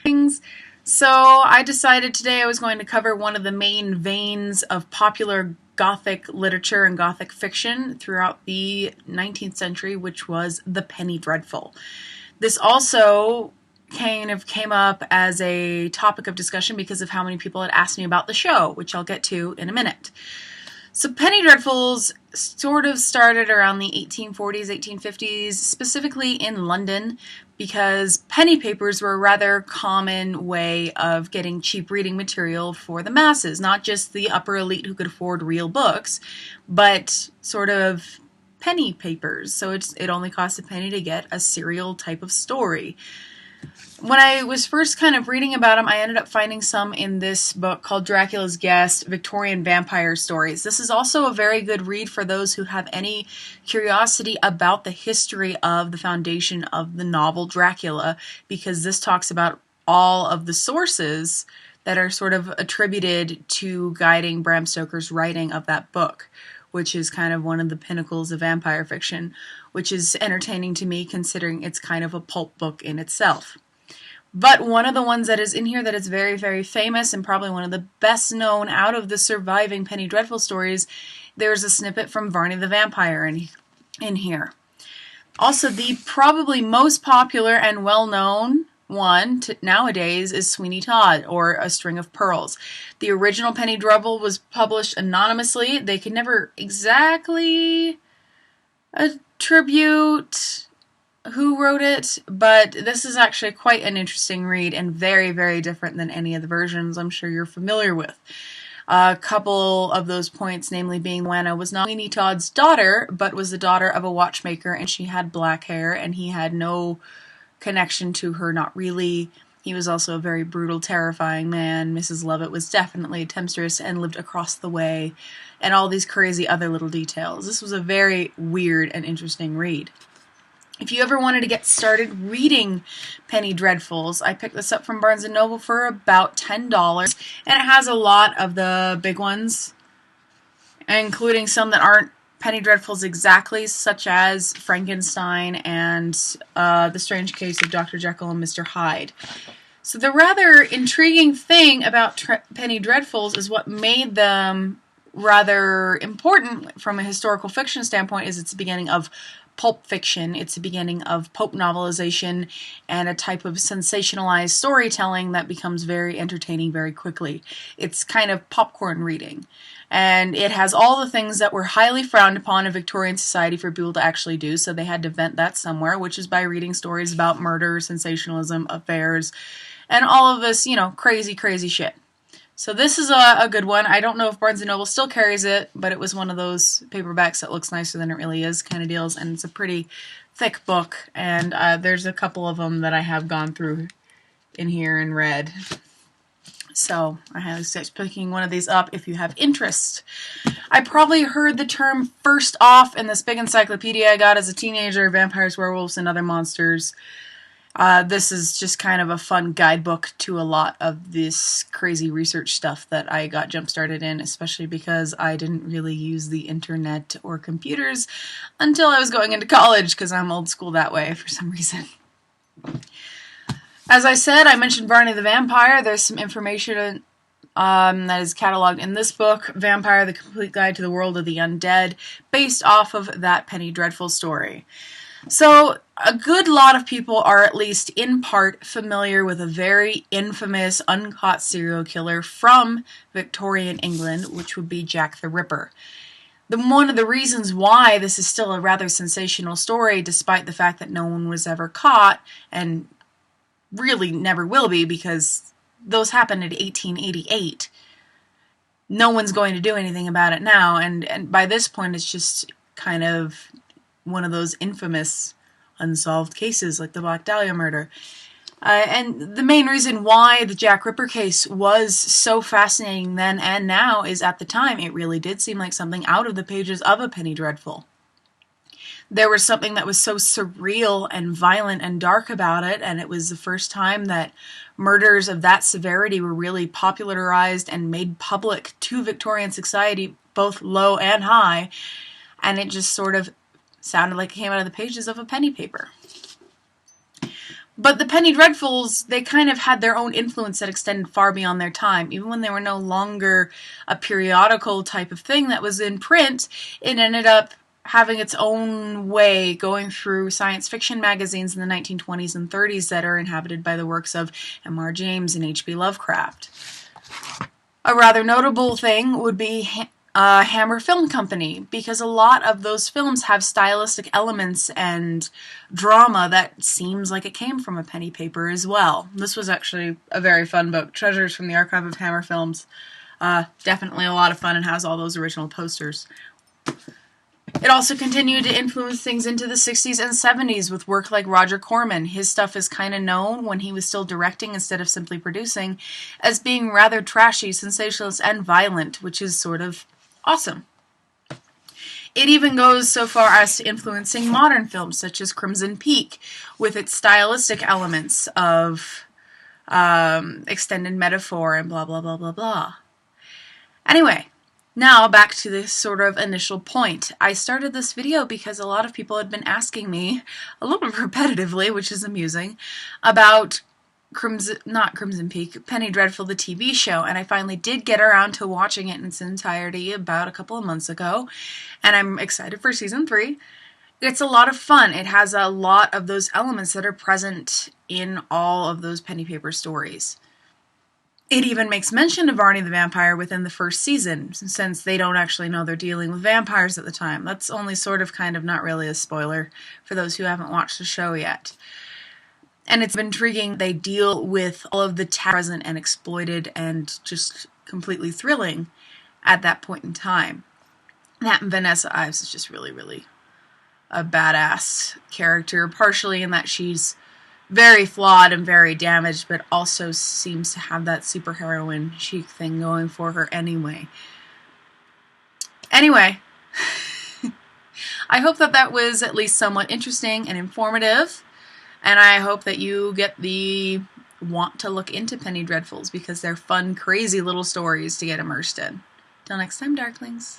things. So I decided today I was going to cover one of the main veins of popular Gothic literature and Gothic fiction throughout the 19th century, which was the penny dreadful. This also kind of came up as a topic of discussion because of how many people had asked me about the show, which I'll get to in a minute. So penny dreadfuls sort of started around the 1840s, 1850s, specifically in London, because penny papers were a rather common way of getting cheap reading material for the masses, not just the upper elite who could afford real books, but sort of penny papers. So it only cost a penny to get a serial type of story. When I was first kind of reading about them, I ended up finding some in this book called Dracula's Guest, Victorian Vampire Stories. This is also a very good read for those who have any curiosity about the history of the foundation of the novel Dracula, because this talks about all of the sources that are sort of attributed to guiding Bram Stoker's writing of that book, which is kind of one of the pinnacles of vampire fiction, which is entertaining to me considering it's kind of a pulp book in itself. But one of the ones that is in here that is very, very famous and probably one of the best known out of the surviving Penny Dreadful stories, there's a snippet from Varney the Vampire in here. Also, the probably most popular and well-known one nowadays is Sweeney Todd, or A String of Pearls. The original Penny Dreadful was published anonymously. They could never exactly attribute who wrote it, but this is actually quite an interesting read and very, very different than any of the versions I'm sure you're familiar with. A couple of those points, namely being Joanna was not Sweeney Todd's daughter, but was the daughter of a watchmaker, and she had black hair, and he had no connection to her, not really. He was also a very brutal, terrifying man. Mrs. Lovett was definitely a temptress and lived across the way, and all these crazy other little details. This was a very weird and interesting read. If you ever wanted to get started reading Penny Dreadfuls, I picked this up from Barnes & Noble for about $10, and it has a lot of the big ones, including some that aren't Penny Dreadfuls exactly, such as Frankenstein and The Strange Case of Dr. Jekyll and Mr. Hyde. So the rather intriguing thing about Penny Dreadfuls is what made them rather important from a historical fiction standpoint is it's the beginning of pulp fiction. It's the beginning of pulp novelization and a type of sensationalized storytelling that becomes very entertaining very quickly. It's kind of popcorn reading. And it has all the things that were highly frowned upon in Victorian society for people to actually do, so they had to vent that somewhere, which is by reading stories about murder, sensationalism, affairs, and all of this, crazy, crazy shit. So this is a good one. I don't know if Barnes & Noble still carries it, but it was one of those paperbacks that looks nicer than it really is kind of deals, and it's a pretty thick book, and there's a couple of them that I have gone through in here and read. So I highly suggest picking one of these up if you have interest. I probably heard the term first off in this big encyclopedia I got as a teenager, Vampires, Werewolves, and Other Monsters. This is just kind of a fun guidebook to a lot of this crazy research stuff that I got jump-started in, especially because I didn't really use the internet or computers until I was going into college, because I'm old school that way for some reason. As I said, I mentioned Varney the Vampire. There's some information that is cataloged in this book, Vampire, the Complete Guide to the World of the Undead, based off of that Penny Dreadful story. So, a good lot of people are at least in part familiar with a very infamous uncaught serial killer from Victorian England, which would be Jack the Ripper. One of the reasons why this is still a rather sensational story, despite the fact that no one was ever caught, and really never will be because those happened in 1888, no one's going to do anything about it now, and by this point it's just kind of one of those infamous unsolved cases like the Black Dahlia murder. And the main reason why the Jack Ripper case was so fascinating then and now is at the time it really did seem like something out of the pages of a Penny Dreadful. There was something that was so surreal and violent and dark about it, and it was the first time that murders of that severity were really popularized and made public to Victorian society, both low and high, and it just sort of sounded like it came out of the pages of a penny paper. But the Penny Dreadfuls, they kind of had their own influence that extended far beyond their time. Even when they were no longer a periodical type of thing that was in print, it ended up having its own way going through science fiction magazines in the 1920s and 30s that are inhabited by the works of M.R. James and H.P. Lovecraft. A rather notable thing would be Hammer Film Company, because a lot of those films have stylistic elements and drama that seems like it came from a penny paper as well. This was actually a very fun book, Treasures from the Archive of Hammer Films. Definitely a lot of fun and has all those original posters. It also continued to influence things into the 60s and 70s with work like Roger Corman. His stuff is kind of known, when he was still directing instead of simply producing, as being rather trashy, sensationalist, and violent, which is sort of awesome. It even goes so far as to influencing modern films, such as Crimson Peak, with its stylistic elements of extended metaphor and blah, blah, blah, blah, blah. Anyway, now back to this sort of initial point. I started this video because a lot of people had been asking me, a little repetitively, which is amusing, about Crimson Peak, Penny Dreadful, the TV show, and I finally did get around to watching it in its entirety about a couple of months ago, and I'm excited for season 3. It's a lot of fun. It has a lot of those elements that are present in all of those penny paper stories. It even makes mention of Varney the Vampire within the first season, since they don't actually know they're dealing with vampires at the time. That's only sort of kind of not really a spoiler for those who haven't watched the show yet. And it's intriguing. They deal with all of the present and exploited and just completely thrilling at that point in time. That Vanessa Ives is just really, really a badass character, partially in that she's very flawed and very damaged, but also seems to have that superheroine chic thing going for her anyway. Anyway, I hope that was at least somewhat interesting and informative, and I hope that you get the want to look into Penny Dreadfuls, because they're fun, crazy little stories to get immersed in. Till next time, Darklings.